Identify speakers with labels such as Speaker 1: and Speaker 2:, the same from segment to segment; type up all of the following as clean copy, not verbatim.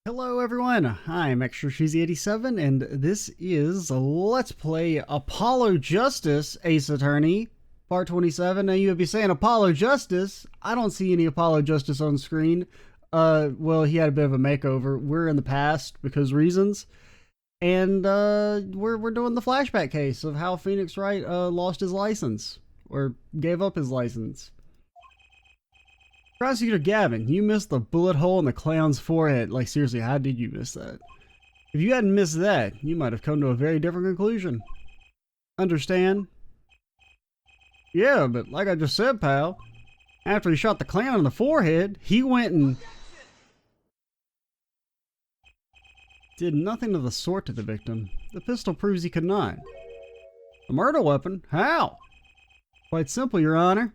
Speaker 1: Hello everyone, I'm Extra Cheesy 87 and this is Let's Play Apollo Justice Ace Attorney Part 27. Now you would be saying Apollo Justice. I don't see any Apollo Justice on screen. Well, he had a bit of a makeover. We're in the past because reasons. And we're doing the flashback case of how Phoenix Wright lost his license or gave up his license. Prosecutor Gavin, you missed the bullet hole in the clown's forehead. Like, seriously, how did you miss that? If you hadn't missed that, you might have come to a very different conclusion. Understand? Yeah, but like I just said, pal, after he shot the clown in the forehead, he went and did nothing of the sort to the victim. The pistol proves he could not. A murder weapon? How? Quite simple, Your Honor.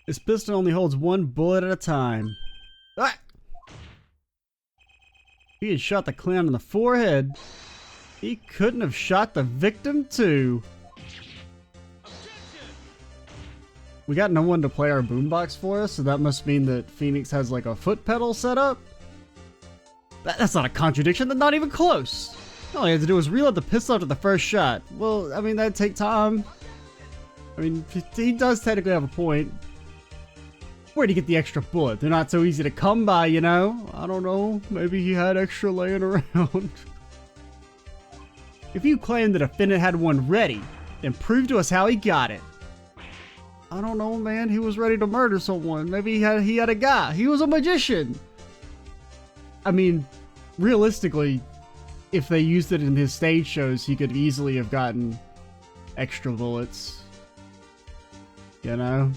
Speaker 1: This pistol only holds one bullet at a time. Ah! If he had shot the clown in the forehead, he couldn't have shot the victim too. We got no one to play our boombox for us, so that must mean that Phoenix has like a foot pedal set up? That's not a contradiction, that's not even close. All he had to do was reload the pistol after the first shot. Well, I mean, that'd take time. I mean, he does technically have a point. Where'd he get the extra bullet? They're not so easy to come by, you know? I don't know. Maybe he had extra laying around. If you claim the defendant had one ready, then prove to us how he got it. I don't know, man. He was ready to murder someone. Maybe he had a guy. He was a magician. I mean, realistically, if they used it in his stage shows, he could easily have gotten extra bullets. You know?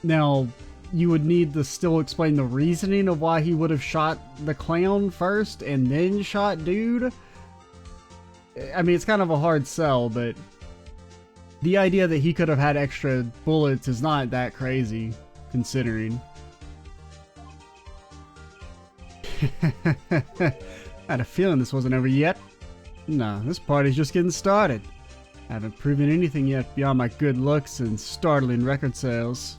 Speaker 1: Now, you would need to still explain the reasoning of why he would have shot the clown first and then shot dude. I mean, it's kind of a hard sell, but the idea that he could have had extra bullets is not that crazy, considering. I had a feeling this wasn't over yet. No, this party's just getting started. I haven't proven anything yet beyond my good looks and startling record sales.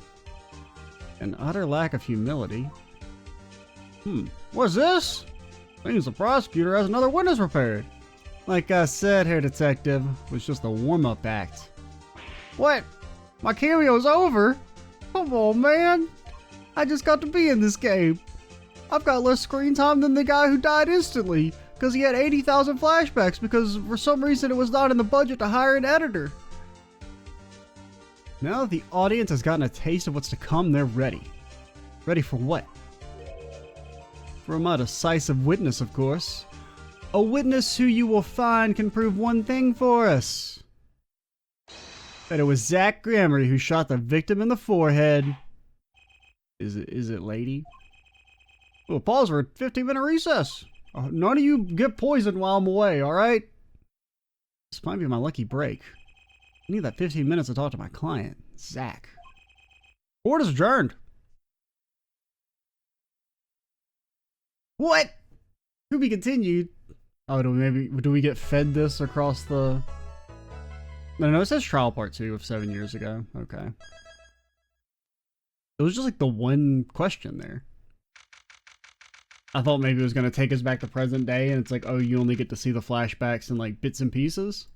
Speaker 1: An utter lack of humility. What's this? Seems the prosecutor has another witness prepared. Like I said, Herr Detective, it was just a warm-up act. What? My cameo's over? Come on, man. I just got to be in this game. I've got less screen time than the guy who died instantly because he had 80,000 flashbacks because for some reason it was not in the budget to hire an editor. Now that the audience has gotten a taste of what's to come, they're ready. Ready for what? For a decisive witness, of course. A witness who you will find can prove one thing for us. That it was Zach Gramery who shot the victim in the forehead. Is it lady? We'll pause for a 15-minute recess. None of you get poisoned while I'm away, alright? This might be my lucky break. I need that 15 minutes to talk to my client, Zach. Court is adjourned. What? To be continued. Oh, do we get fed this across the... No, it says trial part 2 of 7 years ago. Okay. It was just like the one question there. I thought maybe it was going to take us back to present day and it's like, oh, you only get to see the flashbacks in like bits and pieces.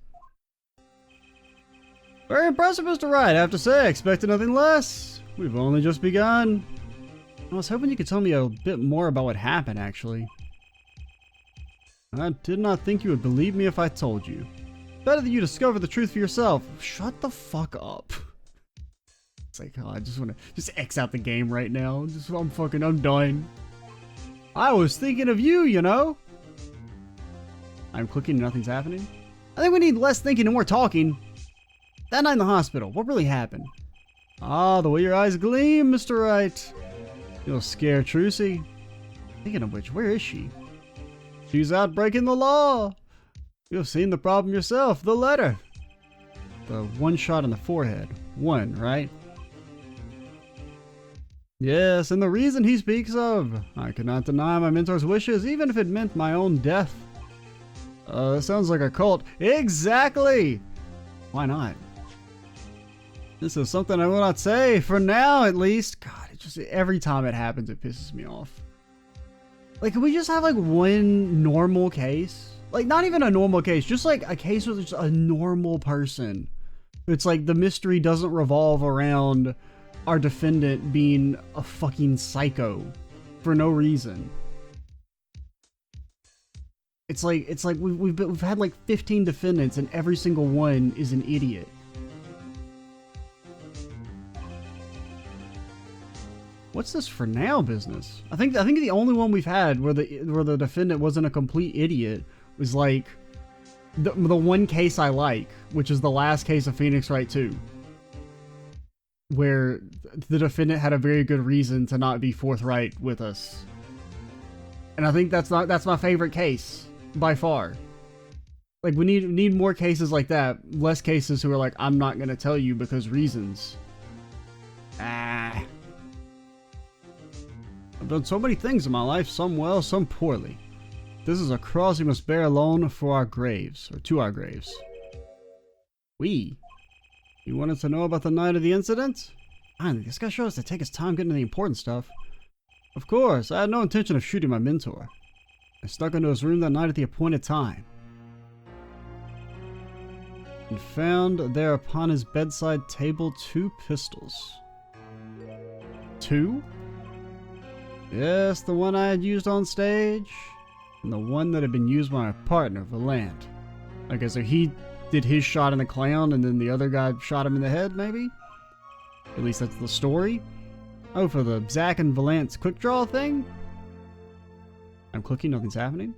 Speaker 1: Very impressive, Mr. Wright. I have to say, I expected nothing less. We've only just begun. I was hoping you could tell me a bit more about what happened, actually. I did not think you would believe me if I told you. Better that you discover the truth for yourself. Shut the fuck up. It's like, oh, I just want to just X out the game right now. I'm done. I was thinking of you, you know. I'm clicking and nothing's happening. I think we need less thinking and more talking. That night in the hospital, what really happened? Ah, the way your eyes gleam, Mr. Wright. You'll scare Trucy. Thinking of which, where is she? She's out breaking the law. You've seen the problem yourself, the letter. The one shot in the forehead. One, right? Yes, and the reason he speaks of. I could not deny my mentor's wishes, even if it meant my own death. Sounds like a cult. Exactly! Why not? This is something I will not say, for now at least. God, it just, every time it happens, it pisses me off. Like, can we just have like one normal case? Like, not even a normal case, just like a case with just a normal person. It's like the mystery doesn't revolve around our defendant being a fucking psycho for no reason. It's like we've had like 15 defendants and every single one is an idiot. What's this for now business? I think the only one we've had where the defendant wasn't a complete idiot was like the one case I like, which is the last case of Phoenix Wright 2, where the defendant had a very good reason to not be forthright with us. And I think that's my favorite case by far. Like, we need more cases like that, less cases who are like, I'm not gonna tell you because reasons. I've done so many things in my life, some well, some poorly. This is a cross we must bear alone for our graves, or to our graves. You wanted to know about the night of the incident? Finally, this guy shows us to take his time getting to the important stuff. Of course, I had no intention of shooting my mentor. I snuck into his room that night at the appointed time, and found there upon his bedside table 2 pistols. 2? Yes, the one I had used on stage, and the one that had been used by my partner, Valant. Okay, so he did his shot in the clown, and then the other guy shot him in the head, maybe? At least that's the story. Oh, for the Zack and Valant's quick draw thing? I'm clicking, nothing's happening.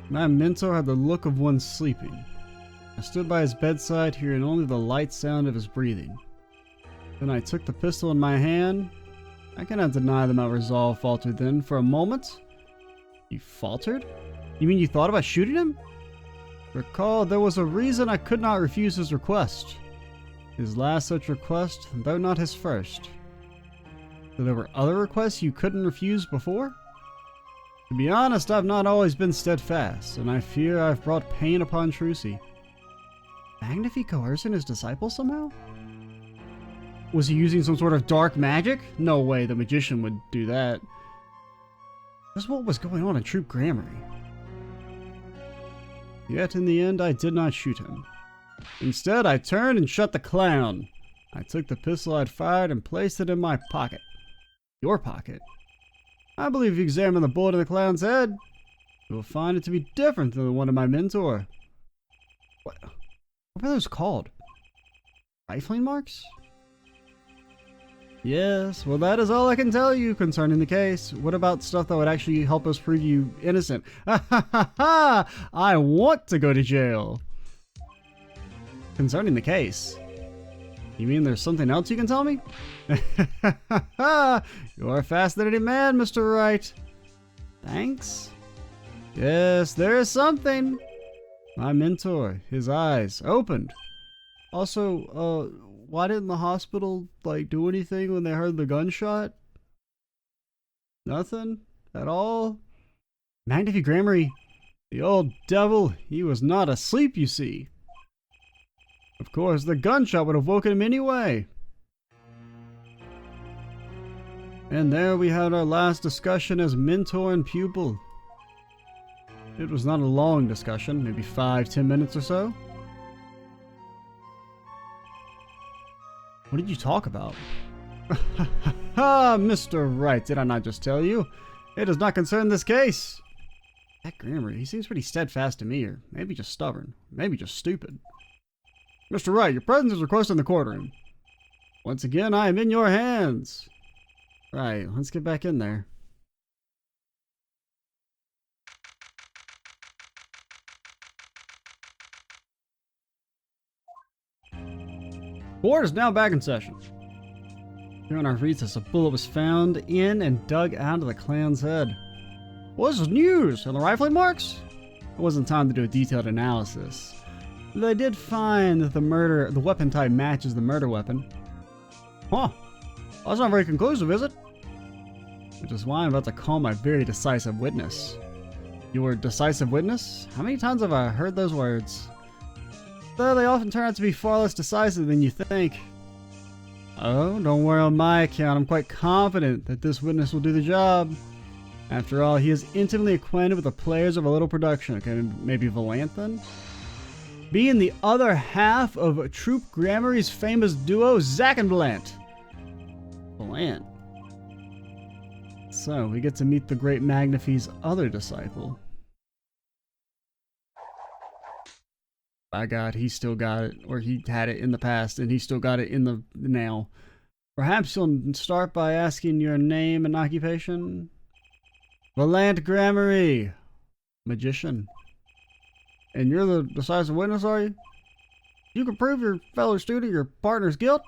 Speaker 1: My mentor had the look of one sleeping. I stood by his bedside, hearing only the light sound of his breathing. Then I took the pistol in my hand. I cannot deny that my resolve faltered then for a moment. You faltered? You mean you thought about shooting him? Recall, there was a reason I could not refuse his request. His last such request, though not his first. So there were other requests you couldn't refuse before? To be honest, I've not always been steadfast, and I fear I've brought pain upon Trucy. Magnifi coercing his disciples somehow? Was he using some sort of dark magic? No way the magician would do that. That's what was going on in Troop Gramarye. Yet in the end, I did not shoot him. Instead, I turned and shot the clown. I took the pistol I'd fired and placed it in my pocket. Your pocket? I believe if you examine the bullet in the clown's head, you will find it to be different than the one of my mentor. What are those called? Rifling marks? Yes, well that is all I can tell you concerning the case. What about stuff that would actually help us prove you innocent? Ha ha ha ha! I want to go to jail! Concerning the case? You mean there's something else you can tell me? You're a fascinating man, Mr. Wright. Thanks. Yes, there is something. My mentor, his eyes opened. Also, why didn't the hospital, do anything when they heard the gunshot? Nothing? At all? Magnifi Gramarye, the old devil, he was not asleep, you see. Of course, the gunshot would have woken him anyway. And there we had our last discussion as mentor and pupil. It was not a long discussion, maybe 5-10 minutes or so. What did you talk about? Ha, Mr. Wright, did I not just tell you? It does not concern this case. That Gramarye, he seems pretty steadfast to me, or maybe just stubborn, maybe just stupid. Mr. Wright, your presence is requested in the courtroom. Once again, I am in your hands. Right, let's get back in there. Court is now back in session. Here on our recess, a bullet was found in and dug out of the clown's head. What is news? And the rifling marks? It wasn't time to do a detailed analysis. They did find that the weapon type matches the murder weapon. Huh. That's not very conclusive, is it? Which is why I'm about to call my very decisive witness. Your decisive witness? How many times have I heard those words? Though they often turn out to be far less decisive than you think. Oh, don't worry on my account. I'm quite confident that this witness will do the job. After all, he is intimately acquainted with the players of a little production. Okay, maybe Valant then? Being the other half of Troop Gramarye's famous duo, Zack and Valant. Valant. So, we get to meet the great Magnafie's other disciple. By God, he still got it, or he had it in the past, and he still got it in the now. Perhaps you'll start by asking your name and occupation? Valant Gramarye, magician. And you're the decisive witness, are you? You can prove your fellow student your partner's guilt?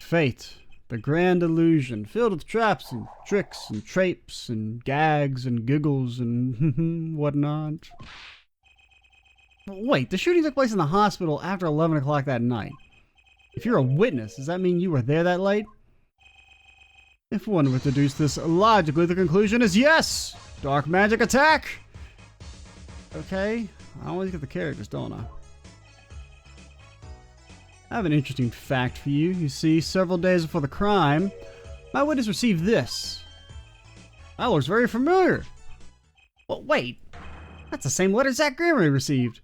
Speaker 1: Fate, the grand illusion, filled with traps and tricks and traps and gags and giggles and whatnot. Wait, the shooting took place in the hospital after 11 o'clock that night. If you're a witness, does that mean you were there that late? If one were to deduce this logically, the conclusion is yes! Dark magic attack! Okay, I always get the characters, don't I? I have an interesting fact for you. You see, several days before the crime, my witness received this. That looks very familiar. Well, wait. That's the same letter Zack Gramarye received.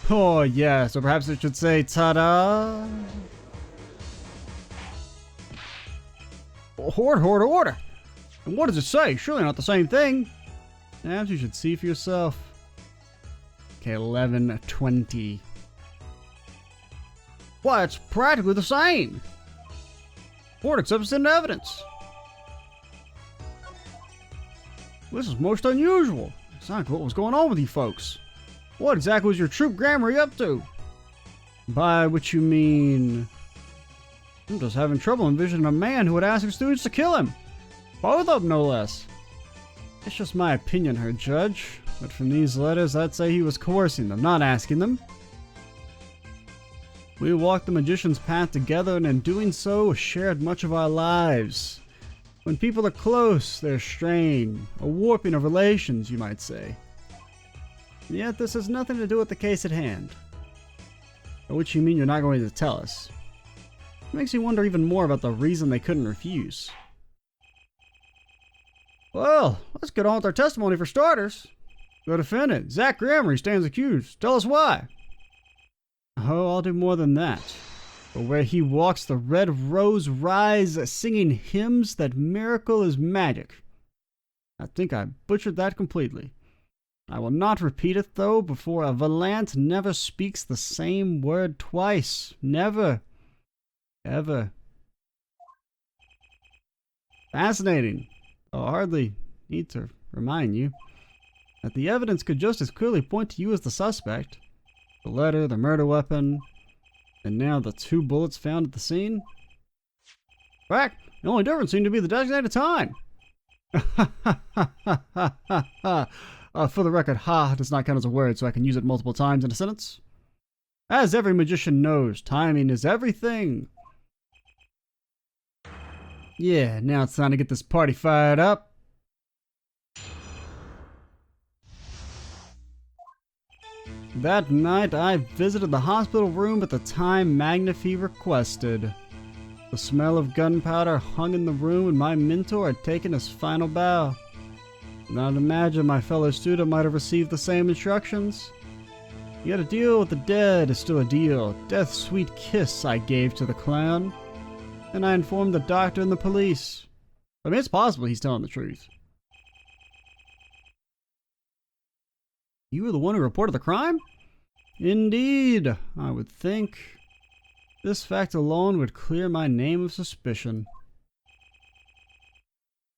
Speaker 1: Oh, yeah, so perhaps it should say, ta-da! Order! And what does it say? Surely not the same thing. Perhaps you should see for yourself. Okay, 11:20. Why, it's practically the same. Court accepts into evidence. This is most unusual. Exactly what was going on with you folks. What exactly was your Troop Gramarye up to? By which you mean... I'm just having trouble envisioning a man who would ask his students to kill him. Both of them, no less. It's just my opinion, Her Judge. But from these letters, I'd say he was coercing them, not asking them. We walked the magician's path together, and in doing so, shared much of our lives. When people are close, there's strain, a warping of relations, you might say. And yet this has nothing to do with the case at hand. By which you mean you're not going to tell us. It makes you wonder even more about the reason they couldn't refuse. Well, let's get on with our testimony for starters. The defendant, Zack Gramarye, stands accused. Tell us why. Oh, I'll do more than that. But where he walks, the red rose rise, singing hymns that miracle is magic. I think I butchered that completely. I will not repeat it, though, before a Valant never speaks the same word twice. Never. Ever. Fascinating. I'll hardly need to remind you that the evidence could just as clearly point to you as the suspect. The letter, the murder weapon, and now the 2 bullets found at the scene. In fact, the only difference seemed to be the designated time. For the record, ha does not count as a word, so I can use it multiple times in a sentence. As every magician knows, timing is everything. Yeah, now it's time to get this party fired up. That night, I visited the hospital room at the time Magnafie requested. The smell of gunpowder hung in the room, and my mentor had taken his final bow. I'd imagine my fellow student might have received the same instructions. Yet a deal with the dead is still a deal. Death's sweet kiss I gave to the clown. And I informed the doctor and the police. I mean, it's possible he's telling the truth. You were the one who reported the crime? Indeed, I would think. This fact alone would clear my name of suspicion.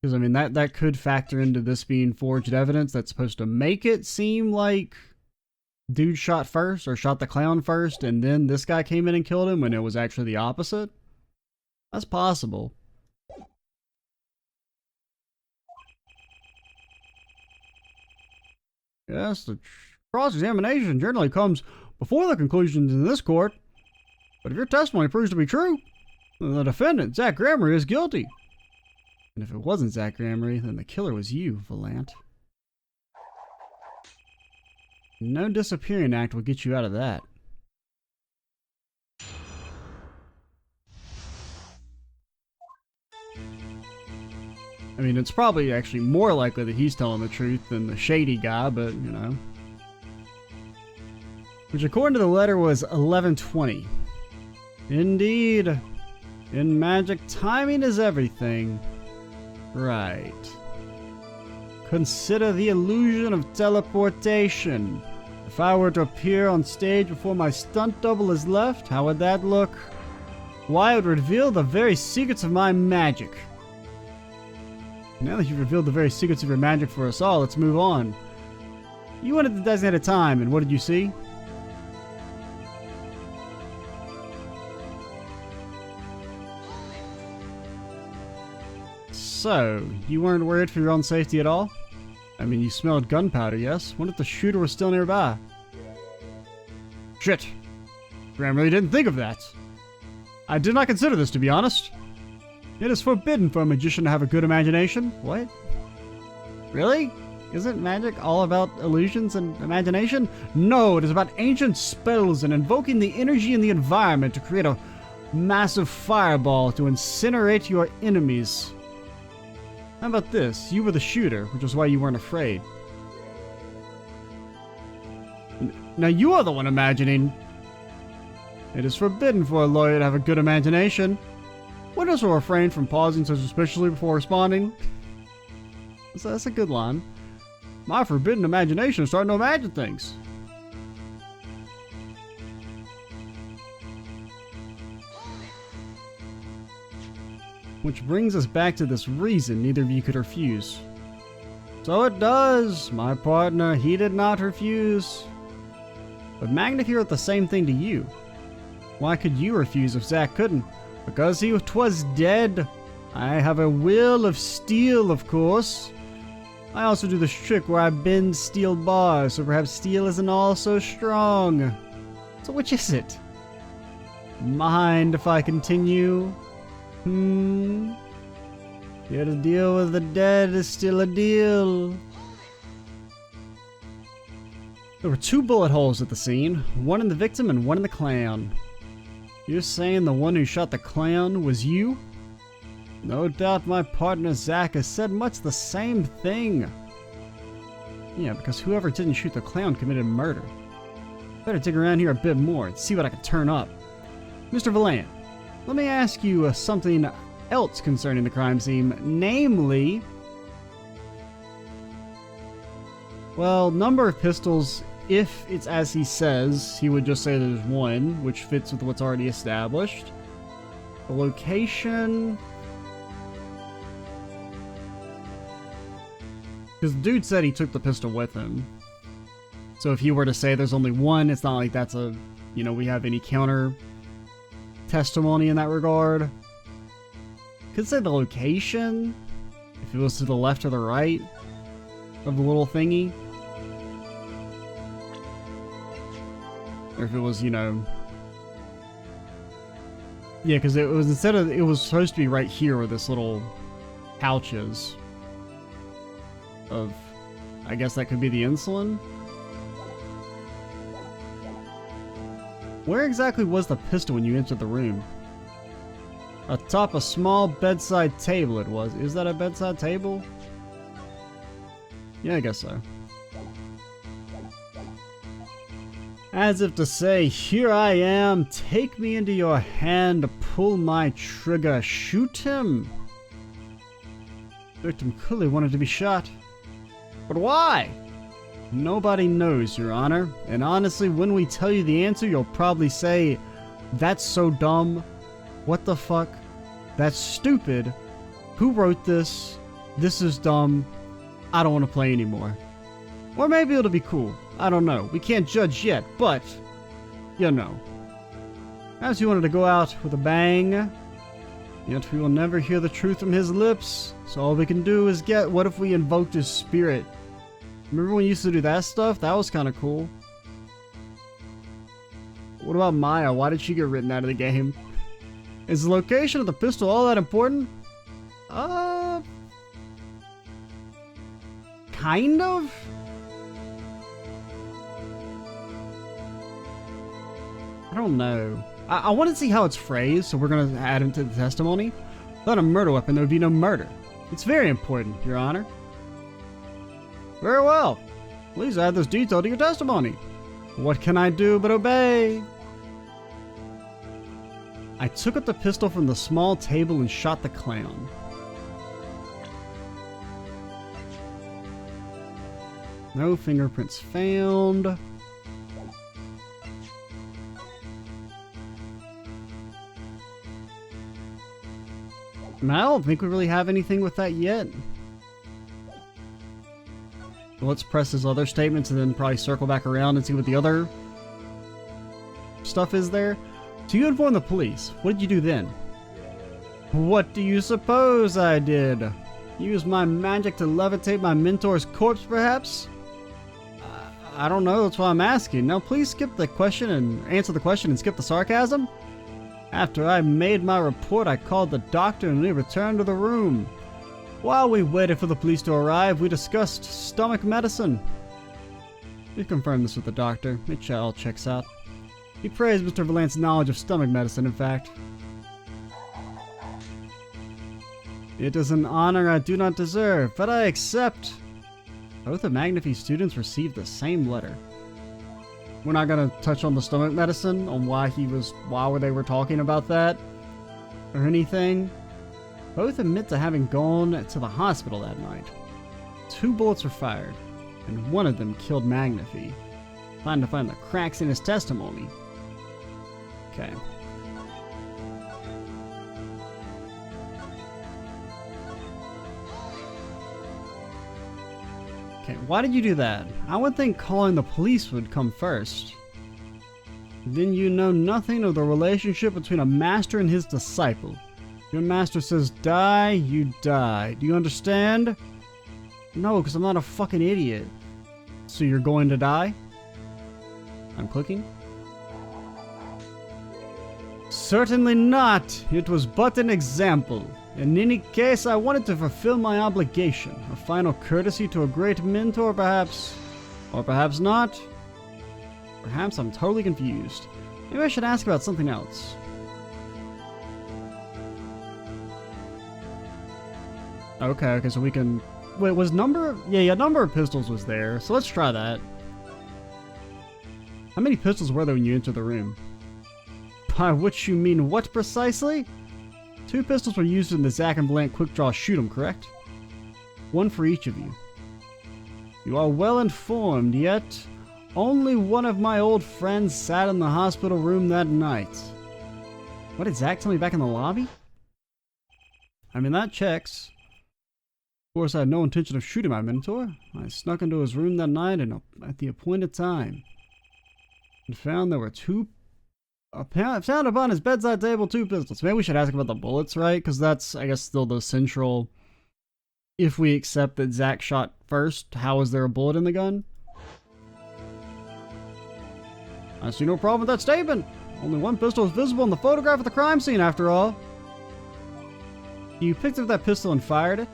Speaker 1: Because, I mean, that could factor into this being forged evidence that's supposed to make it seem like dude shot first, or shot the clown first, and then this guy came in and killed him when it was actually the opposite. That's possible. Yes, the cross-examination generally comes before the conclusions in this court. But if your testimony proves to be true, then the defendant, Zack Gramarye, is guilty. And if it wasn't Zack Gramarye, then the killer was you, Valant. No disappearing act will get you out of that. I mean, it's probably actually more likely that he's telling the truth than the shady guy, but, you know. Which, according to the letter, was 11:20. Indeed. In magic, timing is everything. Right. Consider the illusion of teleportation. If I were to appear on stage before my stunt double is left, how would that look? Why, it would reveal the very secrets of my magic. Now that you've revealed the very secrets of your magic for us all, let's move on. You went at the designated time, and what did you see? So, you weren't worried for your own safety at all? I mean, you smelled gunpowder, yes? What if the shooter was still nearby? Shit. Graham really didn't think of that. I did not consider this, to be honest. It is forbidden for a magician to have a good imagination. What? Really? Isn't magic all about illusions and imagination? No, it is about ancient spells and invoking the energy in the environment to create a massive fireball to incinerate your enemies. How about this? You were the shooter, which is why you weren't afraid. Now you are the one imagining. It is forbidden for a lawyer to have a good imagination. Witness will refrain from pausing so suspiciously before responding. So that's a good line. My forbidden imagination is starting to imagine things. Which brings us back to this reason neither of you could refuse. So it does. My partner, he did not refuse. But Magnifear wrote the same thing to you. Why could you refuse if Zack couldn't? Because he was dead. I have a will of steel, of course. I also do this trick where I bend steel bars, so perhaps steel isn't all so strong. So which is it? Mind if I continue? Here to deal with the dead is still a deal. There were 2 bullet holes at the scene, one in the victim and one in the clown. You're saying the one who shot the clown was you? No doubt my partner Zack has said much the same thing. Yeah, because whoever didn't shoot the clown committed murder. Better dig around here a bit more and see what I can turn up. Mr. Valant, let me ask you something else concerning the crime scene, namely... Well, number of pistols, if it's as he says, he would just say there's 1, which fits with what's already established. The location... Because the dude said he took the pistol with him. So if he were to say there's only 1, it's not like that's a... You know, we have any counter testimony in that regard. Could say the location, if it was to the left or the right of the little thingy. Or if it was, you know... Yeah, because it was it was supposed to be right here where this little pouch is. Of, I guess that could be the insulin? Where exactly was the pistol when you entered the room? Atop a small bedside table it was. Is that a bedside table? Yeah, I guess so. As if to say, here I am, take me into your hand, pull my trigger, shoot him. The victim clearly wanted to be shot. But why? Nobody knows, Your Honor. And honestly, when we tell you the answer, you'll probably say, that's so dumb. What the fuck? That's stupid. Who wrote this? This is dumb. I don't want to play anymore. Or maybe it'll be cool. I don't know. We can't judge yet, but, you know. As he wanted to go out with a bang, yet we will never hear the truth from his lips. So all we can do is get, what if we invoked his spirit? Remember when we used to do that stuff? That was kind of cool. What about Maya? Why did she get written out of the game? Is the location of the pistol all that important? Kind of? I don't know. I want to see how it's phrased, so we're going to add into the testimony. Without a murder weapon, there would be no murder. It's very important, Your Honor. Very well. Please add this detail to your testimony. What can I do but obey? I took up the pistol from the small table and shot the clown. No fingerprints found. I mean, I don't think we really have anything with that yet. Let's press his other statements and then probably circle back around and see what the other stuff is there. So you informed the police. What did you do then? What do you suppose I did? Use my magic to levitate my mentor's corpse, perhaps? I don't know, that's why I'm asking. Now please skip the question and answer the question and skip the sarcasm. After I made my report, I called the doctor and we returned to the room. While we waited for the police to arrive, we discussed stomach medicine. We confirmed this with the doctor. It all checks out. He praised Mr. Valance's knowledge of stomach medicine, in fact. It is an honor I do not deserve, but I accept. Both of Magnify's students received the same letter. We're not going to touch on the stomach medicine, on why they were talking about that, or anything. Both admit to having gone to the hospital that night. 2 bullets were fired, and one of them killed Magnify. Trying to find the cracks in his testimony. Okay. Okay, why did you do that? I would think calling the police would come first. Then you know nothing of the relationship between a master and his disciple. Your master says die, you die. Do you understand? No, because I'm not a fucking idiot. So you're going to die? I'm clicking. Certainly not. It was but an example. In any case, I wanted to fulfill my obligation. A final courtesy to a great mentor, perhaps. Or perhaps not. Perhaps I'm totally confused. Maybe I should ask about something else. Okay, so we can... Wait, was number... Yeah, number of pistols was there, so let's try that. How many pistols were there when you entered the room? By which you mean what precisely? 2 pistols were used in the Zack and Valant quick draw shoot 'em, correct? 1 for each of you. You are well informed, yet only one of my old friends sat in the hospital room that night. What did Zack tell me back in the lobby? I mean, that checks. Of course, I had no intention of shooting my mentor. I snuck into his room that night and at the appointed time, and found there were 2. Found upon his bedside table 2 pistols. Maybe we should ask about the bullets, right? Because that's, I guess, still the central. If we accept that Zack shot first, how is there a bullet in the gun? I see no problem with that statement. Only 1 pistol is visible in the photograph of the crime scene, after all. You picked up that pistol and fired it?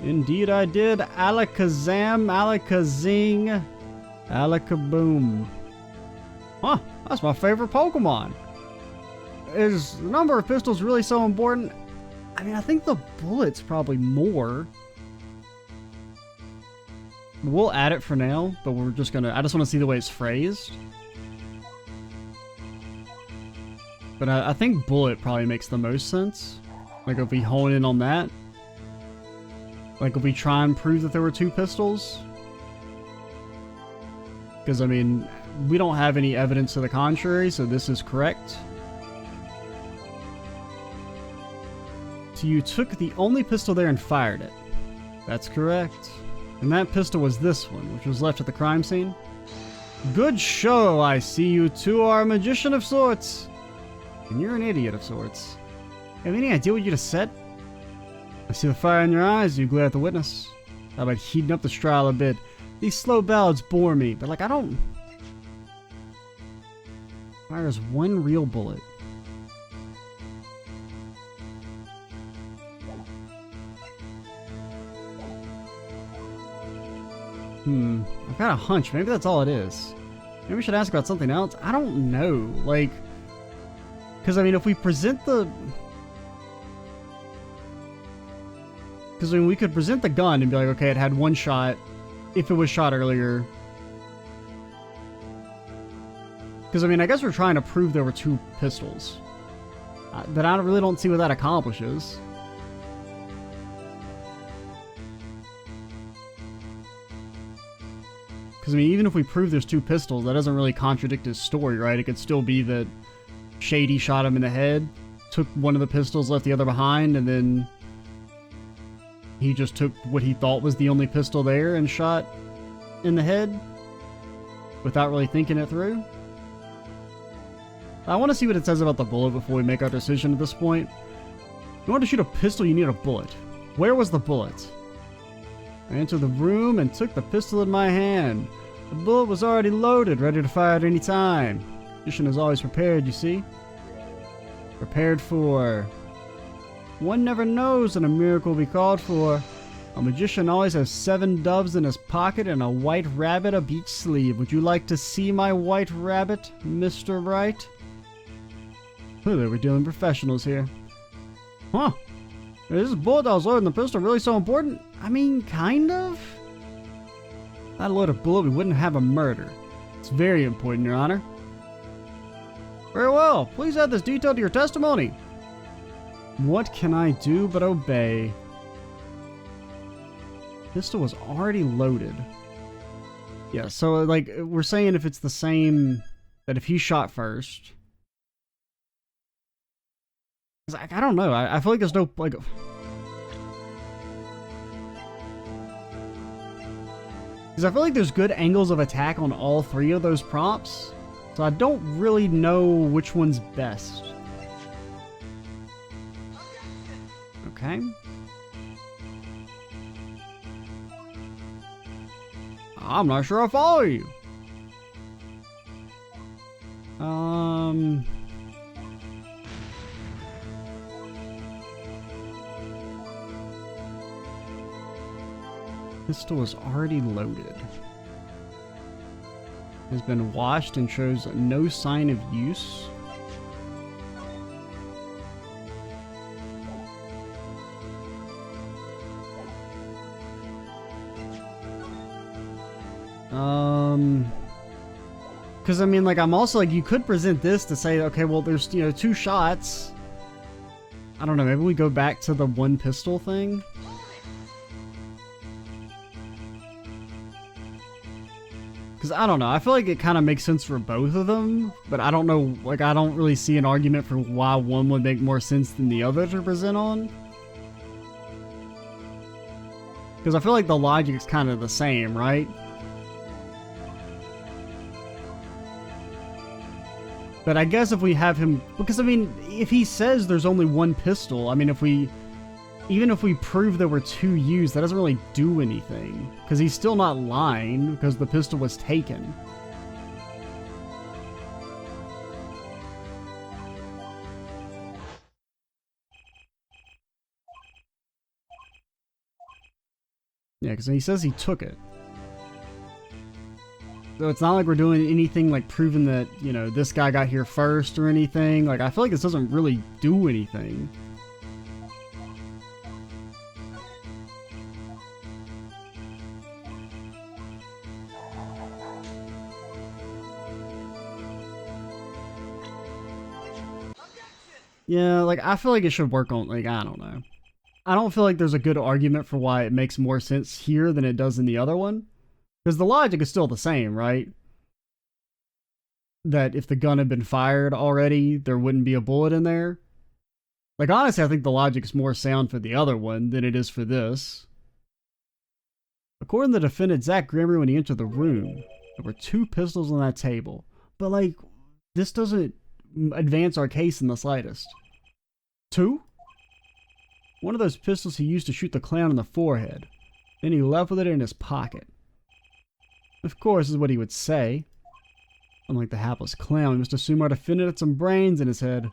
Speaker 1: Indeed I did. Alakazam, Alakazing, Alakaboom. Huh, that's my favorite Pokemon. Is the number of pistols really so important? I mean, I think the bullets probably more. We'll add it for now, but we're just gonna... I just want to see the way it's phrased. But I think bullet probably makes the most sense. Like, if we hone in on that. Like, if we try and prove that there were 2 pistols. Because, I mean, we don't have any evidence to the contrary, so this is correct. So you took the only pistol there and fired it. That's correct. And that pistol was this one, which was left at the crime scene. Good show, I see you two are a magician of sorts. And you're an idiot of sorts. Have any idea what you just said? I see the fire in your eyes, you glare at the witness. How about heating up the trial a bit? These slow ballads bore me, but like, I don't... Fires 1 real bullet. I've got a hunch. Maybe that's all it is. Maybe we should ask about something else. I don't know. Like, because I mean, if we present the... Because I mean, we could present the gun and be like, okay, it had one shot if it was shot earlier. Because I mean, I guess we're trying to prove there were two pistols. But I really don't see what that accomplishes. Because I mean, even if we prove there's two pistols, that doesn't really contradict his story, right? It could still be that Shady shot him in the head, took one of the pistols, left the other behind, and then he just took what he thought was the only pistol there and shot in the head without really thinking it through. I want to see what it says about the bullet before we make our decision at this point. In order to shoot a pistol, you need a bullet. Where was the bullet? I entered the room and took the pistol in my hand. The bullet was already loaded, ready to fire at any time. Magician is always prepared, you see. Prepared for. One never knows when a miracle will be called for. A magician always has 7 doves in his pocket and a white rabbit up each sleeve. Would you like to see my white rabbit, Mr. Wright? Clearly, we're dealing with professionals here. Huh. Is this bullet that was loaded in the pistol really so important? I mean, kind of. Without a loaded bullet, we wouldn't have a murder. It's very important, Your Honor. Very well. Please add this detail to your testimony. What can I do but obey? Pistol was already loaded. Yeah, so like we're saying if it's the same, that if he shot first. I don't know. I feel like there's no like. Because I feel like there's good angles of attack on all 3 of those prompts. So I don't really know which one's best. Okay. I'm not sure I follow you. Pistol is already loaded. Has been washed and shows no sign of use. Because I mean, like, I'm also like, you could present this to say, okay, well, there's, you know, 2 shots. I don't know, maybe we go back to the 1 pistol thing. Because I don't know, I feel like it kind of makes sense for both of them, but I don't know, like, I don't really see an argument for why one would make more sense than the other to present on. Because I feel like the logic is kind of the same, right? But I guess if we have him, because I mean, if he says there's only 1 pistol, I mean, even if we prove there were 2 used, that doesn't really do anything. Because he's still not lying, because the pistol was taken. Yeah, because he says he took it. So it's not like we're doing anything like proving that, you know, this guy got here first or anything. Like, I feel like this doesn't really do anything. Yeah, like, I feel like it should work on, like, I don't know. I don't feel like there's a good argument for why it makes more sense here than it does in the other one. Because the logic is still the same, right? That if the gun had been fired already, there wouldn't be a bullet in there. Like, honestly, I think the logic is more sound for the other one than it is for this. According to the defendant, Zach Gregory, when he entered the room, there were 2 pistols on that table. But, like, this doesn't advance our case in the slightest. 2? One of those pistols he used to shoot the clown in the forehead. Then he left with it in his pocket. Of course, is what he would say. Unlike the hapless clown, we must assume our defendant had some brains in his head.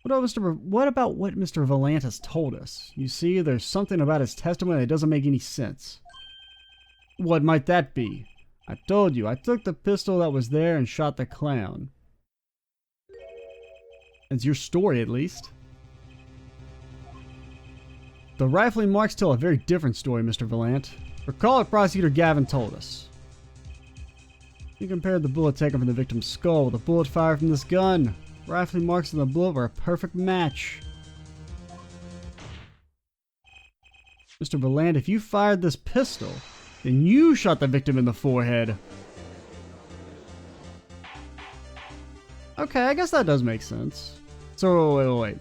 Speaker 1: What about what Mr. Valantis told us? You see, there's something about his testimony that doesn't make any sense. What might that be? I told you, I took the pistol that was there and shot the clown. It's your story, at least. The rifling marks tell a very different story, Mr. Valant. Recall what Prosecutor Gavin told us. He compared the bullet taken from the victim's skull with a bullet fired from this gun. Rifling marks on the bullet were a perfect match. Mr. Valant, if you fired this pistol, then you shot the victim in the forehead. Okay, I guess that does make sense. So, wait.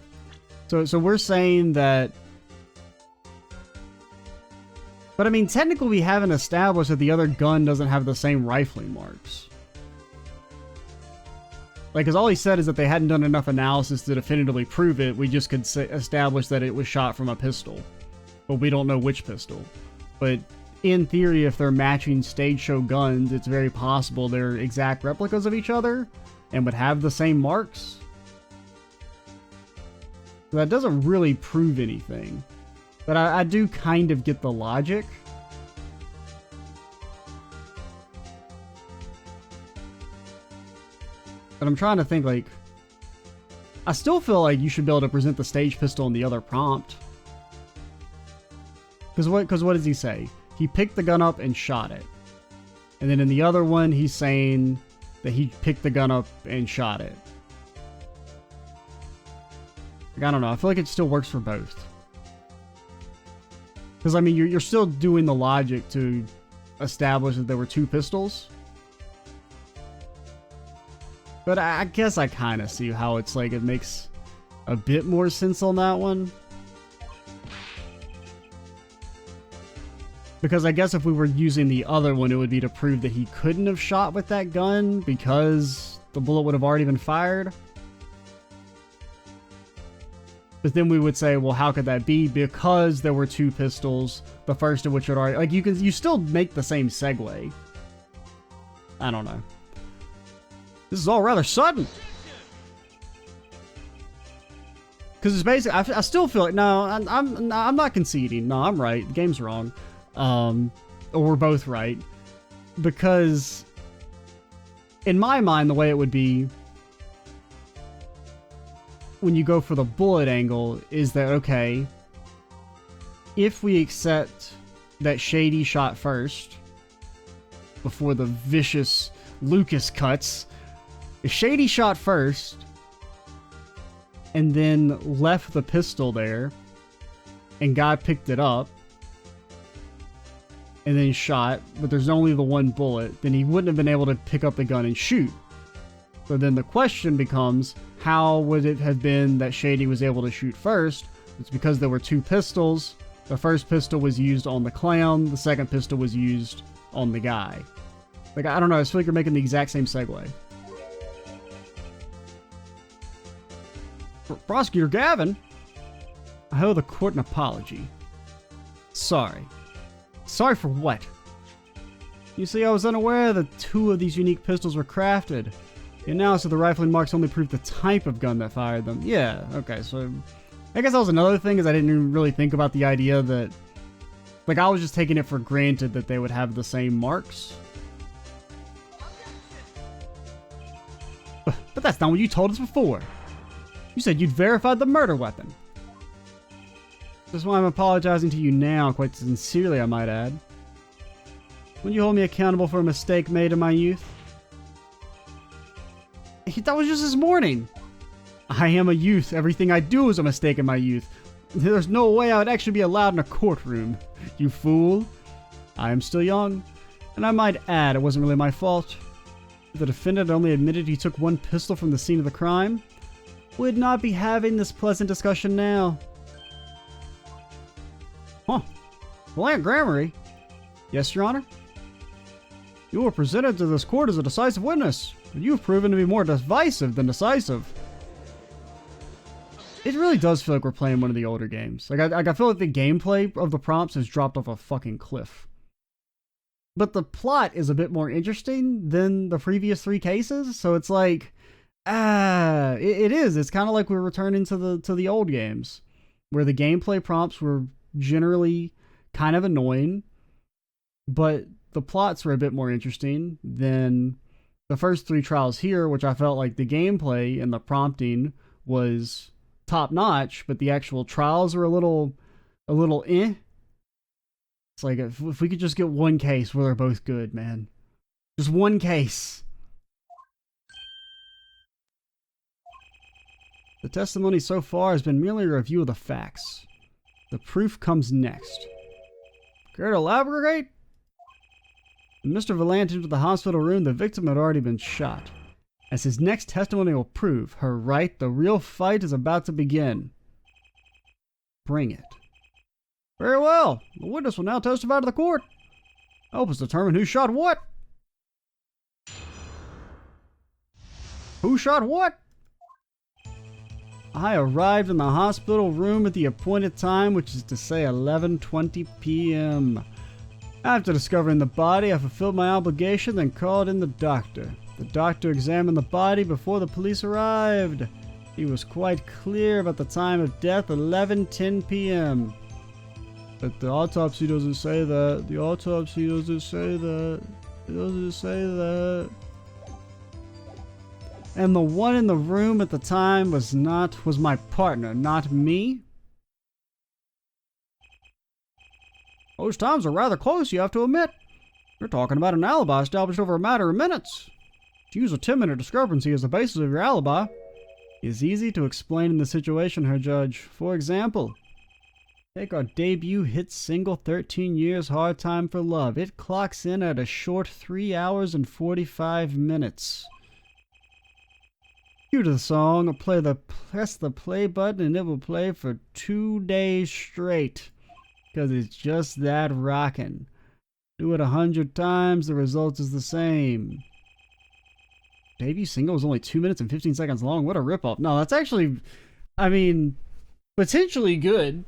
Speaker 1: So we're saying that... But I mean, technically we haven't established that the other gun doesn't have the same rifling marks. Like, because all he said is that they hadn't done enough analysis to definitively prove it. We just could establish that it was shot from a pistol. But we don't know which pistol. But in theory, if they're matching stage show guns, it's very possible they're exact replicas of each other and would have the same marks. That doesn't really prove anything. But I do kind of get the logic. But I'm trying to think, like... I still feel like you should be able to present the stage pistol in the other prompt. Because what does he say? He picked the gun up and shot it. And then in the other one, he's saying that he picked the gun up and shot it. Like, I don't know. I feel like it still works for both. Because, I mean, you're still doing the logic to establish that there were two pistols. But I guess I kind of see how it's like it makes a bit more sense on that one. Because I guess if we were using the other one, it would be to prove that he couldn't have shot with that gun because the bullet would have already been fired. But then we would say, well, how could that be? Because there were two pistols, the first of which would already... Like, you still make the same segue. I don't know. This is all rather sudden. Because it's basically... I still feel like... No, I'm not conceding. No, I'm right. The game's wrong. Or we're both right. Because... in my mind, the way it would be... when you go for the bullet angle is that, okay, if we accept that Shady shot first before the vicious Lucas cuts, if Shady shot first and then left the pistol there and Guy picked it up and then shot, but there's only the one bullet, then he wouldn't have been able to pick up the gun and shoot. So then the question becomes, how would it have been that Shady was able to shoot first? It's because there were two pistols. The first pistol was used on the clown. The second pistol was used on the guy. Like, I don't know. I just feel like you're making the exact same segue. Prosecutor Gavin, I owe the court an apology. Sorry. Sorry for what? You see, I was unaware that two of these unique pistols were crafted. The analysis of the rifling marks only proved the type of gun that fired them. Yeah, okay, so... I guess that was another thing, is I didn't even really think about the idea that... Like, I was just taking it for granted that they would have the same marks. But that's not what you told us before. You said you'd verified the murder weapon. That's why I'm apologizing to you now, quite sincerely, I might add. Wouldn't you hold me accountable for a mistake made in my youth? That was just this morning. I am a youth. Everything I do is a mistake in my youth. There's no way I would actually be allowed in a courtroom. You fool. I am still young. And I might add, it wasn't really my fault. If the defendant only admitted he took one pistol from the scene of the crime, we'd not be having this pleasant discussion now. Huh. Valant Gramarye. Yes, Your Honor? You were presented to this court as a decisive witness, but you've proven to be more divisive than decisive. It really does feel like we're playing one of the older games. Like, I feel like the gameplay of the prompts has dropped off a fucking cliff. But the plot is a bit more interesting than the previous three cases, so it's like, it is. It's kind of like we're returning to the old games, where the gameplay prompts were generally kind of annoying, but the plots were a bit more interesting than the first three trials here, which I felt like the gameplay and the prompting was top notch, but the actual trials were a little a little eh. It's like if we could just get one case where they're both good, man. Just one case. The testimony so far has been merely a review of the facts. The proof comes next. Care to elaborate? When Mr. Valant entered the hospital room, the victim had already been shot. As his next testimony will prove, her right, the real fight is about to begin. Bring it. Very well. The witness will now testify to the court. Help us determine who shot what. Who shot what? I arrived in the hospital room at the appointed time, which is to say 11:20 p.m. After discovering the body, I fulfilled my obligation, then called in the doctor. The doctor examined the body before the police arrived. He was quite clear about the time of death, 11:10 p.m. But the autopsy doesn't say that. The autopsy doesn't say that. It doesn't say that. And the one in the room at the time was my partner, not me. Those times are rather close, you have to admit. You're talking about an alibi established over a matter of minutes. To use a 10-minute discrepancy as the basis of your alibi is easy to explain in the situation, Her Judge. For example, take our debut hit single 13 Years Hard Time for Love. It clocks in at a short 3 hours and 45 minutes. Cue to the song, press the play button and it will play for 2 days straight. Because it's just that rockin'. Do it 100 times, the result is the same. Debut single was only 2 minutes and 15 seconds long. What a ripoff. No, that's actually, potentially good.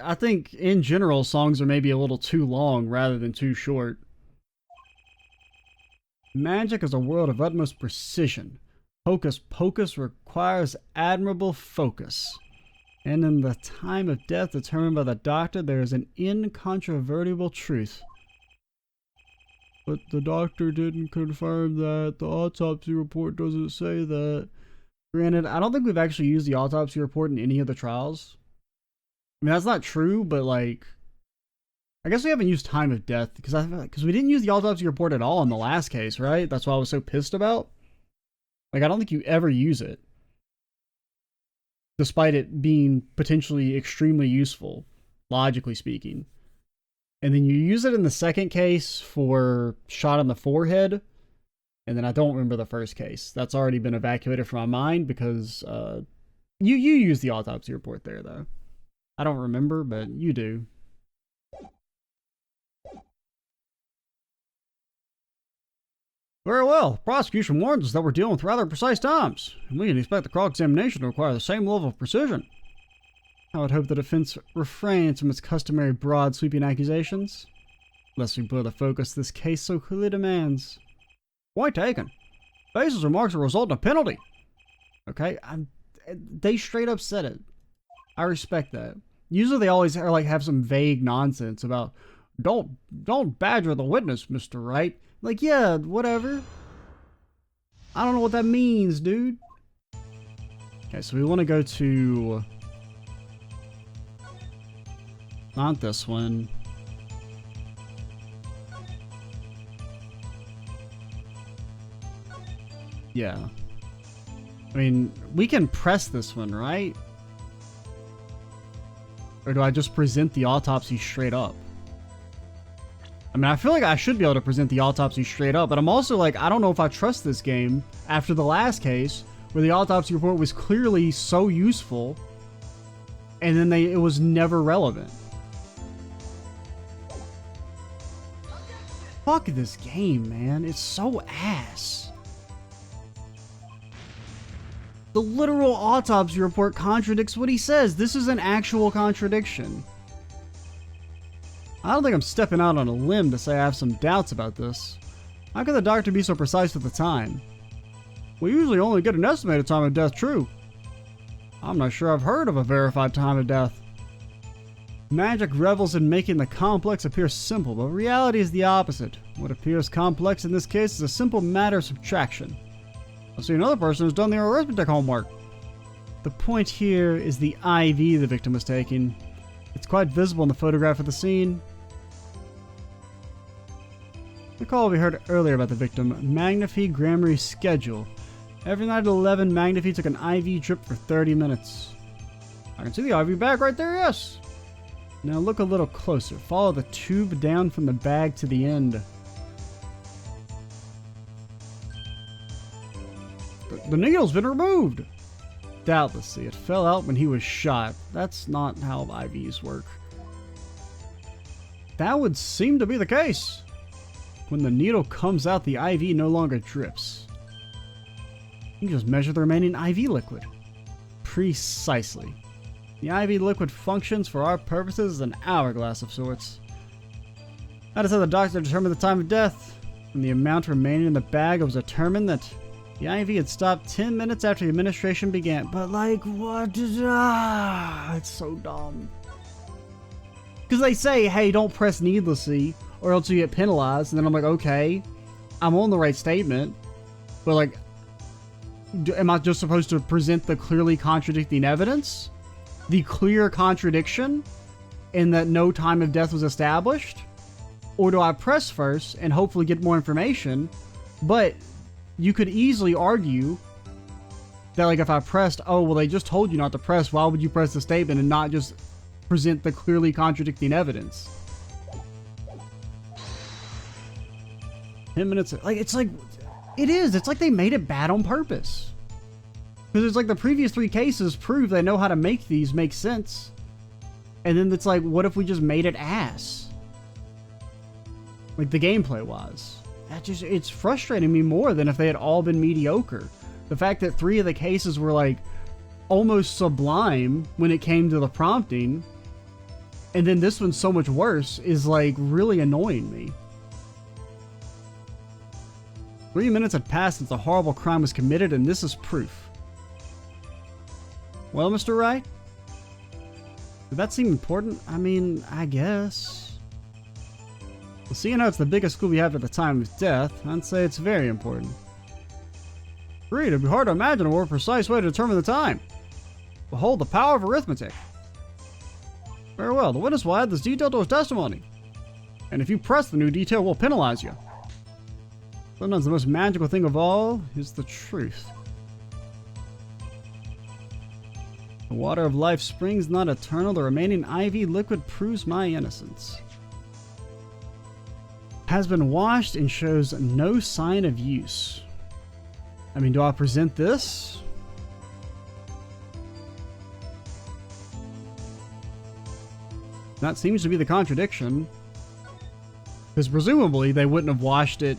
Speaker 1: I think in general, songs are maybe a little too long rather than too short. Magic is a world of utmost precision. Hocus pocus requires admirable focus. And in the time of death determined by the doctor, there is an incontrovertible truth. But the doctor didn't confirm that. The autopsy report doesn't say that. Granted, I don't think we've actually used the autopsy report in any of the trials. I mean, that's not true, but like, I guess we haven't used time of death because we didn't use the autopsy report at all in the last case, right? That's what I was so pissed about. Like, I don't think you ever use it, despite it being potentially extremely useful, logically speaking. And then you use it in the second case for shot in the forehead, and then I don't remember the first case. That's already been evacuated from my mind because you use the autopsy report there, though. I don't remember, but you do. Very well. Prosecution warns us that we're dealing with rather precise times, and we can expect the cross-examination to require the same level of precision. I would hope the defense refrains from its customary broad, sweeping accusations, lest we blur the focus this case so clearly demands. Point taken. Baseless remarks will result in a penalty. Okay, they straight up said it. I respect that. Usually they always are like have some vague nonsense about don't badger the witness, Mr. Wright. Like, yeah, whatever. I don't know what that means, dude. Okay, so we want to go to not this one. Yeah. I mean, we can press this one, right? Or do I just present the autopsy straight up? I mean, I feel like I should be able to present the autopsy straight up, but I'm also like, I don't know if I trust this game after the last case, where the autopsy report was clearly so useful, and then it was never relevant. Fuck this game, man. It's so ass. The literal autopsy report contradicts what he says. This is an actual contradiction. I don't think I'm stepping out on a limb to say I have some doubts about this. How can the doctor be so precise with the time? We usually only get an estimated time of death true. I'm not sure I've heard of a verified time of death. Magic revels in making the complex appear simple, but reality is the opposite. What appears complex in this case is a simple matter of subtraction. I see another person who's done their arithmetic homework. The point here is the IV the victim was taking. It's quite visible in the photograph of the scene. Recall we heard earlier about the victim, Magnifi Grammary schedule. Every night at 11, Magnifi took an IV drip for 30 minutes. I can see the IV bag right there, yes. Now look a little closer. Follow the tube down from the bag to the end. The needle's been removed. Doubtlessly, it fell out when he was shot. That's not how IVs work. That would seem to be the case. When the needle comes out, the IV no longer drips. You can just measure the remaining IV liquid. Precisely. The IV liquid functions for our purposes as an hourglass of sorts. That is how the doctor determined the time of death. When the amount remaining in the bag, it was determined that the IV had stopped 10 minutes after the administration began. But like, what? It's so dumb. Because they say, hey, don't press needlessly or else you get penalized. And then I'm like, okay, I'm on the right statement. But like, am I just supposed to present the clearly contradicting evidence? The clear contradiction in that no time of death was established? Or do I press first and hopefully get more information? But you could easily argue that like if I pressed, oh, well, they just told you not to press, why would you press the statement and not just present the clearly contradicting evidence? 10 minutes, like, it's like, it's like they made it bad on purpose. Because it's like the previous 3 cases prove they know how to make these make sense. And then it's like, what if we just made it ass? Like the gameplay wise. It's frustrating me more than if they had all been mediocre. The fact that 3 of the cases were like almost sublime when it came to the prompting, and then this one's so much worse is like really annoying me. 3 minutes had passed since a horrible crime was committed, and this is proof. Well, Mr. Wright? Did that seem important? I mean, I guess. Well, seeing how it's the biggest clue we have at the time of death, I'd say it's very important. Agreed, it'd be hard to imagine a more precise way to determine the time. Behold the power of arithmetic. Very well, the witness will add this detail to his testimony. And if you press the new detail, we'll penalize you. Sometimes the most magical thing of all is the truth. The water of life springs not eternal. The remaining IV liquid proves my innocence. Has been washed and shows no sign of use. I mean, do I present this? That seems to be the contradiction. Because presumably they wouldn't have washed it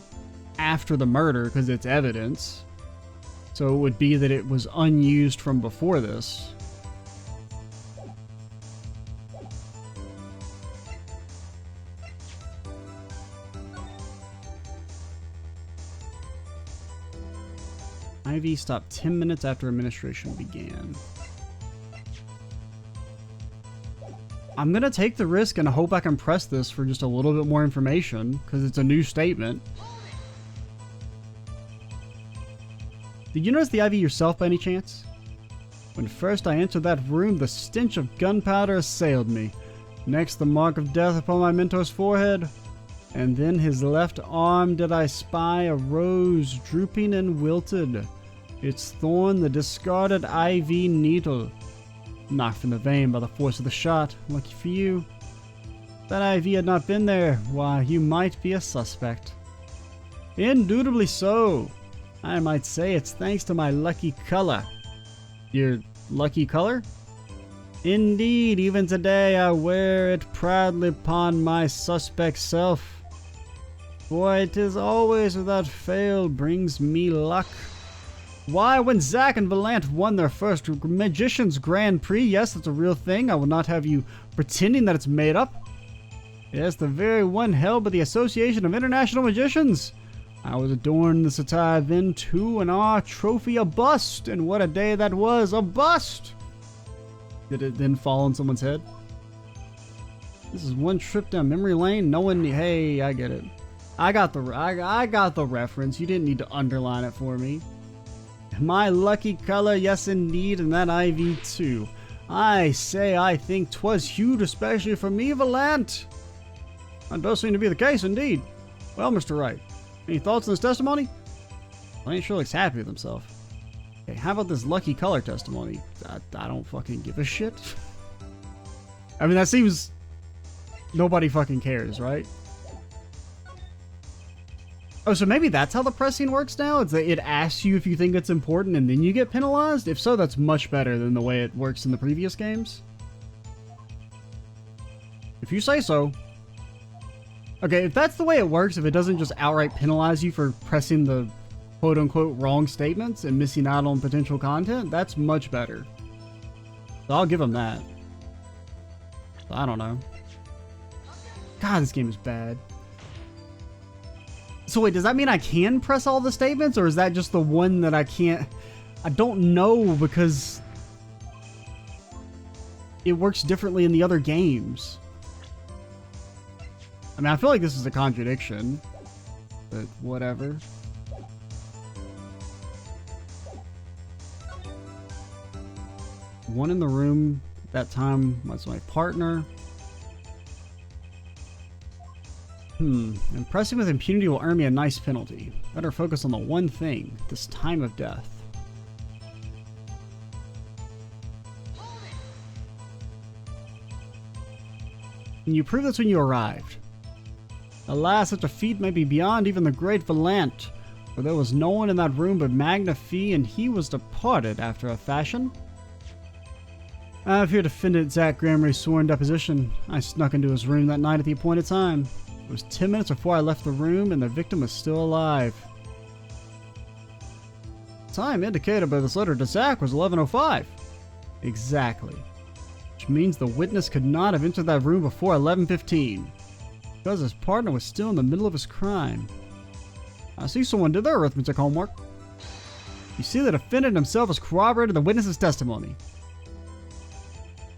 Speaker 1: after the murder because it's evidence. So it would be that it was unused from before this. IV stopped 10 minutes after administration began. I'm gonna take the risk and hope I can press this for just a little bit more information, because it's a new statement. Did you notice the IV yourself by any chance? When first I entered that room, the stench of gunpowder assailed me. Next, the mark of death upon my mentor's forehead. And then his left arm did I spy a rose drooping and wilted. Its thorn the discarded IV needle. Knocked from the vein by the force of the shot. Lucky for you. If that IV had not been there, why, you might be a suspect. Indubitably so. I might say it's thanks to my lucky color. Your lucky color? Indeed, even today I wear it proudly upon my suspect self. For it is always without fail brings me luck. Why, when Zack and Valant won their first Magician's Grand Prix, yes, that's a real thing. I will not have you pretending that it's made up. Yes, the very one held by the Association of International Magicians. I was adorned in this attire then too, and our trophy a bust. And what a day that was, a bust! Did it then fall on someone's head? This is one trip down memory lane. No one, hey, I get it. I got the reference. You didn't need to underline it for me. My lucky color, yes indeed, and that IV too. I say I think 'twas hued especially for me, Valant. That does seem to be the case indeed. Well, Mr. Wright, any thoughts on this testimony? Valant sure looks happy with himself. Okay, how about this lucky color testimony? I don't fucking give a shit. I mean, that seems... Nobody fucking cares, right? Oh, so maybe that's how the pressing works now? It's that it asks you if you think it's important and then you get penalized? If so, that's much better than the way it works in the previous games. If you say so. Okay, if that's the way it works, if it doesn't just outright penalize you for pressing the quote-unquote wrong statements and missing out on potential content, that's much better. So I'll give them that. I don't know. God, this game is bad. So wait, does that mean I can press all the statements, or is that just the one that I can't? I don't know, because it works differently in the other games. I mean, I feel like this is a contradiction, but whatever. One in the room at that time was my partner. Impressing with impunity will earn me a nice penalty. Better focus on the one thing, this time of death. And you proved this when you arrived. Alas, such a feat may be beyond even the great Valant, for there was no one in that room but Magna Fee, and he was departed after a fashion. I have here defendant Zach Gramery's sworn deposition. I snuck into his room that night at the appointed time. It was 10 minutes before I left the room, and the victim was still alive. The time indicated by this letter to Zach was 11:05. Exactly. Which means the witness could not have entered that room before 11:15. Because his partner was still in the middle of his crime. I see someone did their arithmetic homework. You see, the defendant himself has corroborated the witness's testimony.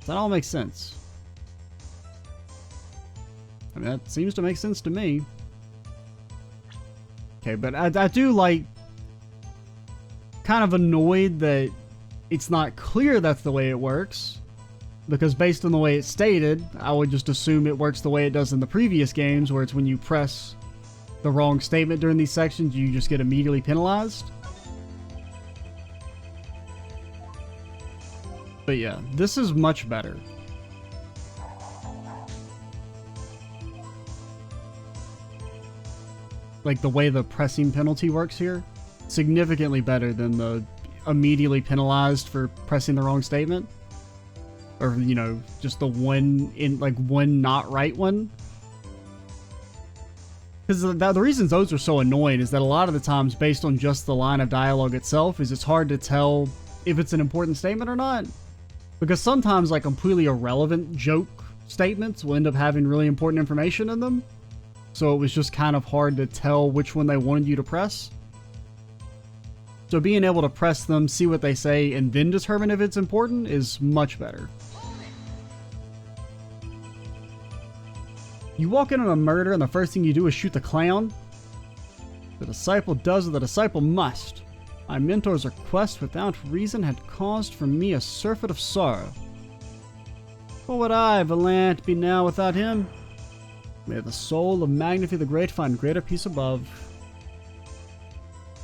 Speaker 1: That all makes sense. I mean, that seems to make sense to me. Okay, but I do, like, kind of annoyed that it's not clear that's the way it works. Because based on the way it's stated, I would just assume it works the way it does in the previous games, where it's when you press the wrong statement during these sections, you just get immediately penalized. But yeah, this is much better. Like the way the pressing penalty works here, significantly better than the immediately penalized for pressing the wrong statement. Or, you know, just the one not right one. Because the reasons those are so annoying is that a lot of the times, based on just the line of dialogue itself, is it's hard to tell if it's an important statement or not. Because sometimes, like, completely irrelevant joke statements will end up having really important information in them. So it was just kind of hard to tell which one they wanted you to press. So being able to press them, see what they say, and then determine if it's important is much better. You walk in on a murder and the first thing you do is shoot the clown. The disciple does what the disciple must. My mentor's request without reason had caused for me a surfeit of sorrow. What would I, Valant, be now without him? May the soul of Magna Fee the Great find greater peace above.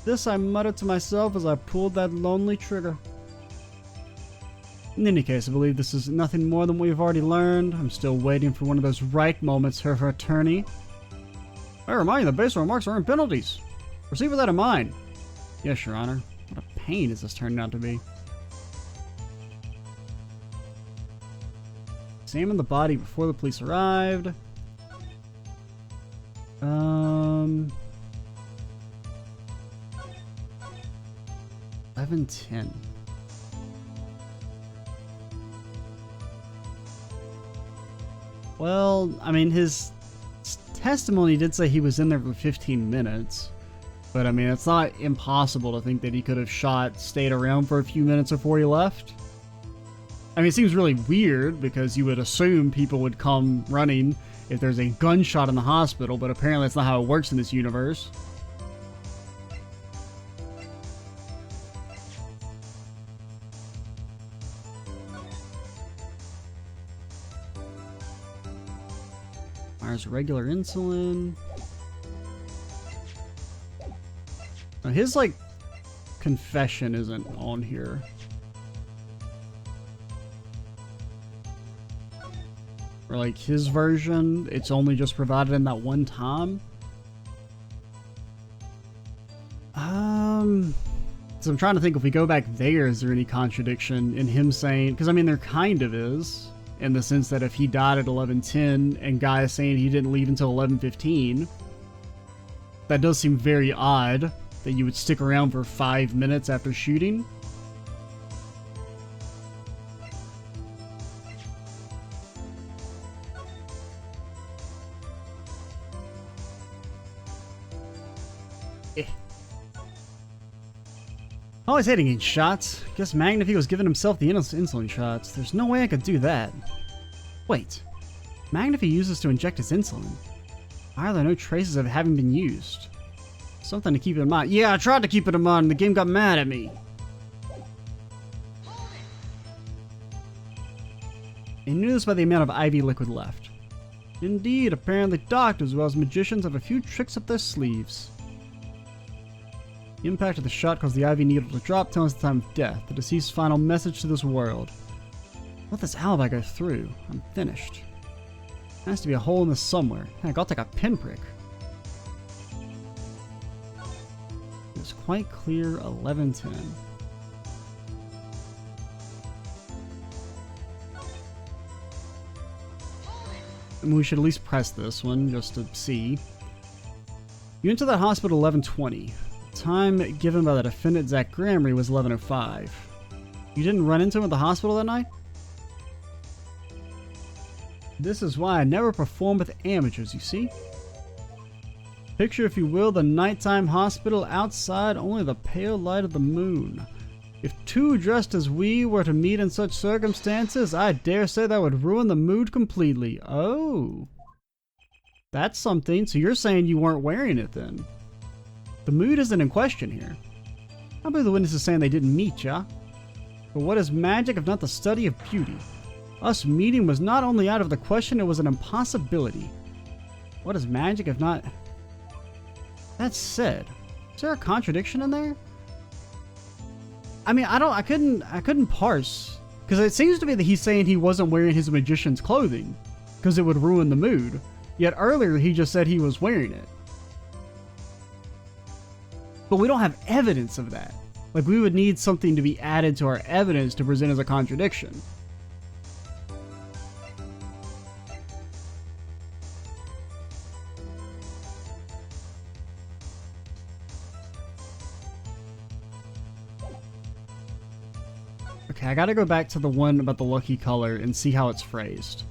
Speaker 1: This I muttered to myself as I pulled that lonely trigger. In any case, I believe this is nothing more than what we've already learned. I'm still waiting for one of those right moments for her attorney. I remind you, the base remarks aren't penalties. Proceed with that in mind. Yes, Your Honor. What a pain is this turning out to be. Examine the body before the police arrived. 11:10. Well, I mean, his testimony did say he was in there for 15 minutes. But I mean, it's not impossible to think that he could have stayed around for a few minutes before he left. I mean, it seems really weird because you would assume people would come running if there's a gunshot in the hospital, but apparently that's not how it works in this universe. Requires regular insulin. Now his, like, confession isn't on here. Or, like, his version, it's only just provided in that one time. So I'm trying to think, if we go back there, is there any contradiction in him saying, because I mean there kind of is, in the sense that if he died at 11:10 and Guy is saying he didn't leave until 11:15, that does seem very odd that you would stick around for 5 minutes after shooting. Always hating getting shots. Guess Magnifi was giving himself the insulin shots. There's no way I could do that. Wait. Magnifi uses to inject his insulin. Why are there no traces of it having been used? Something to keep in mind. Yeah, I tried to keep it in mind and the game got mad at me. He knew this by the amount of IV liquid left. Indeed, apparently doctors as well as magicians have a few tricks up their sleeves. The impact of the shot caused the IV needle to drop, telling us the time of death, the deceased's final message to this world. Let this alibi go through. I'm finished. There has to be a hole in this somewhere. Heck, I'll take a pinprick. It's quite clear, 11:10. And we should at least press this one just to see. You entered that hospital 11:20. Time given by the defendant Zach Gramery was 11:05. You didn't run into him at the hospital that night? This is why I never perform with amateurs, you see? Picture, if you will, the nighttime hospital, outside only the pale light of the moon. If two dressed as we were to meet in such circumstances, I dare say that would ruin the mood completely. Oh. That's something. So you're saying you weren't wearing it then? The mood isn't in question here. I believe the witness is saying they didn't meet, ya. But what is magic if not the study of beauty? Us meeting was not only out of the question, it was an impossibility. What is magic if not... That said, is there a contradiction in there? I mean, I couldn't parse, because it seems to me that he's saying he wasn't wearing his magician's clothing because it would ruin the mood. Yet earlier he just said he was wearing it. But we don't have evidence of that. Like, we would need something to be added to our evidence to present as a contradiction. Okay, I gotta go back to the one about the lucky color and see how it's phrased.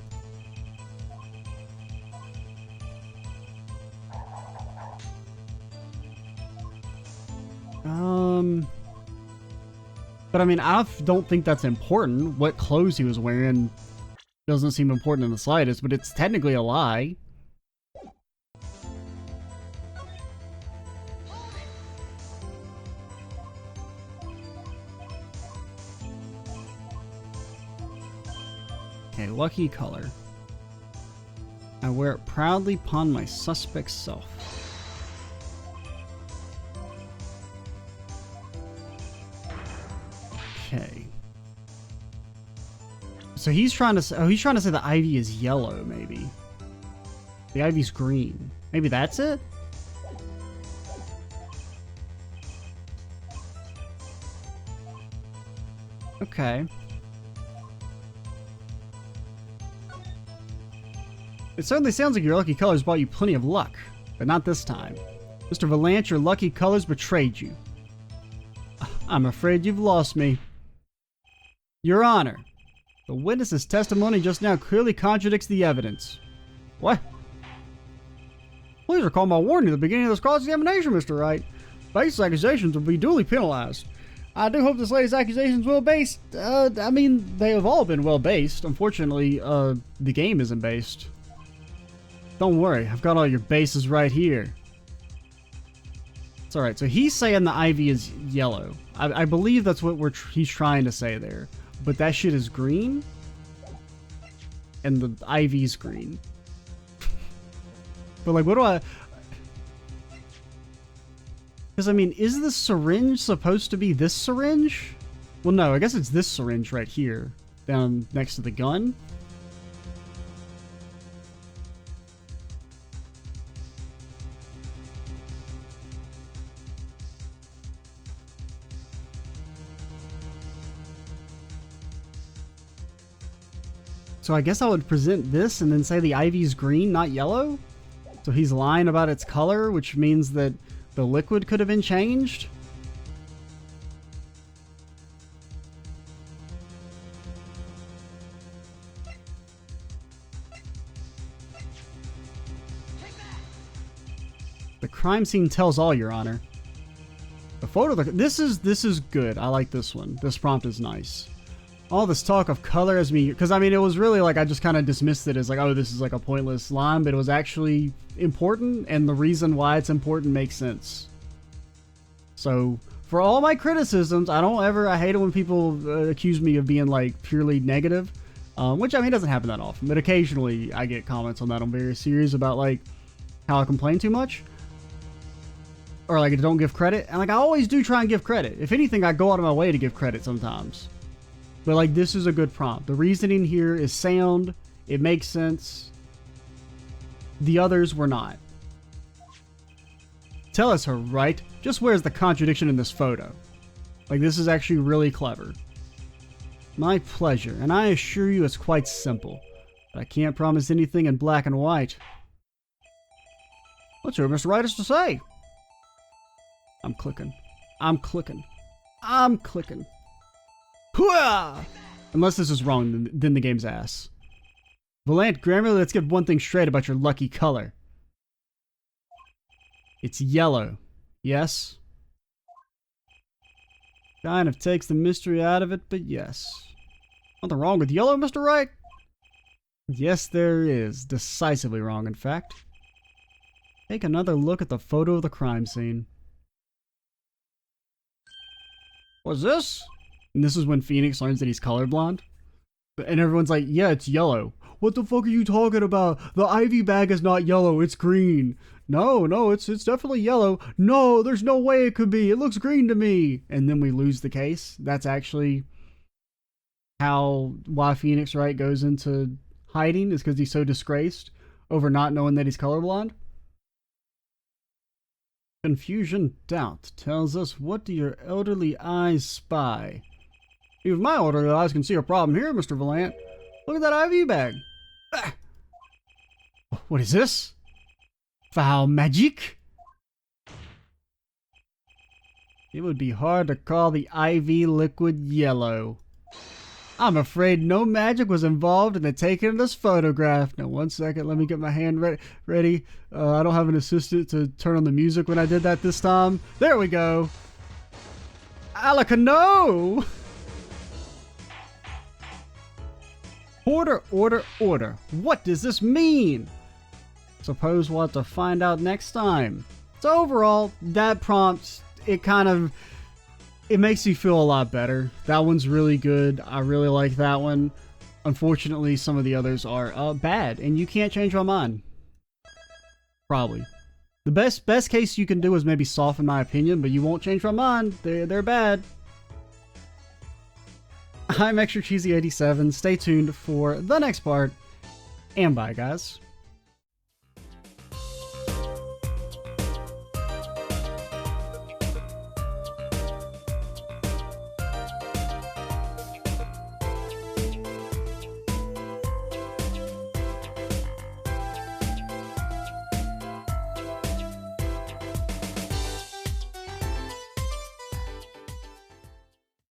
Speaker 1: But I mean, I don't think that's important. What clothes he was wearing doesn't seem important in the slightest, but it's technically a lie. Okay, lucky color. I wear it proudly upon my suspect self. Okay. So he's trying to say, the ivy is yellow, maybe. The ivy's green. Maybe that's it? Okay. It certainly sounds like your lucky colors brought you plenty of luck, but not this time. Mr. Valanche, your lucky colors betrayed you. I'm afraid you've lost me. Your Honor, the witness's testimony just now clearly contradicts the evidence. What? Please recall my warning at the beginning of this cross-examination, Mr. Wright. Base accusations will be duly penalized. I do hope this lady's accusations will based. I mean, they have all been well based. Unfortunately, the game isn't based. Don't worry, I've got all your bases right here. It's alright, so he's saying the ivy is yellow. I believe that's what he's trying to say there. But that shit is green? And the ivy's green. But like, what do I... Because, I mean, is this syringe supposed to be this syringe? Well, no, I guess it's this syringe right here, down next to the gun. So I guess I would present this and then say the IV's green, not yellow? So he's lying about its color, which means that the liquid could have been changed? The crime scene tells all, Your Honor. The photo, this is good. I like this one. This prompt is nice. All this talk of color as me, because I mean, it was really like, I just kind of dismissed it as like, oh, this is like a pointless line, but it was actually important, and the reason why it's important makes sense. So, for all my criticisms, I hate it when people accuse me of being like purely negative, which I mean, doesn't happen that often, but occasionally I get comments on that on various series about like how I complain too much. Or like, I don't give credit, and like, I always do try and give credit. If anything, I go out of my way to give credit sometimes. But like, this is a good prompt. The reasoning here is sound. It makes sense. The others were not. Tell us her, right? Just where's the contradiction in this photo? Like, this is actually really clever. My pleasure, and I assure you it's quite simple. But I can't promise anything in black and white. What's your Mr. Wright has to say? I'm clicking. I'm clicking. I'm clicking. Hooah! Unless this is wrong, then the game's ass. Valant, Grammarly, let's get one thing straight about your lucky color. It's yellow. Yes? Kind of takes the mystery out of it, but yes. Nothing wrong with yellow, Mr. Wright? Yes, there is. Decisively wrong, in fact. Take another look at the photo of the crime scene. What's this? And this is when Phoenix learns that he's colorblind. And everyone's like, yeah, it's yellow. What the fuck are you talking about? The IV bag is not yellow, it's green. No, it's definitely yellow. No, there's no way it could be. It looks green to me. And then we lose the case. That's actually why Phoenix Wright goes into hiding, is because he's so disgraced over not knowing that he's colorblind. Confusion doubt tells us, what do your elderly eyes spy? Even my elderly eyes can see a problem here, Mr. Valant. Look at that IV bag. Ah. What is this? Foul magic? It would be hard to call the IV liquid yellow. I'm afraid no magic was involved in the taking of this photograph. Now, one second, let me get my hand ready. I don't have an assistant to turn on the music when I did that this time. There we go. Alakano! Order, order, order. What does this mean? Suppose we'll have to find out next time. So overall, that prompt, it makes you feel a lot better. That one's really good. I really like that one. Unfortunately, some of the others are bad, and you can't change my mind. Probably. The best case you can do is maybe soften my opinion, but you won't change my mind. They're bad. I'm Extra Cheesy 87. Stay tuned for the next part, and bye, guys.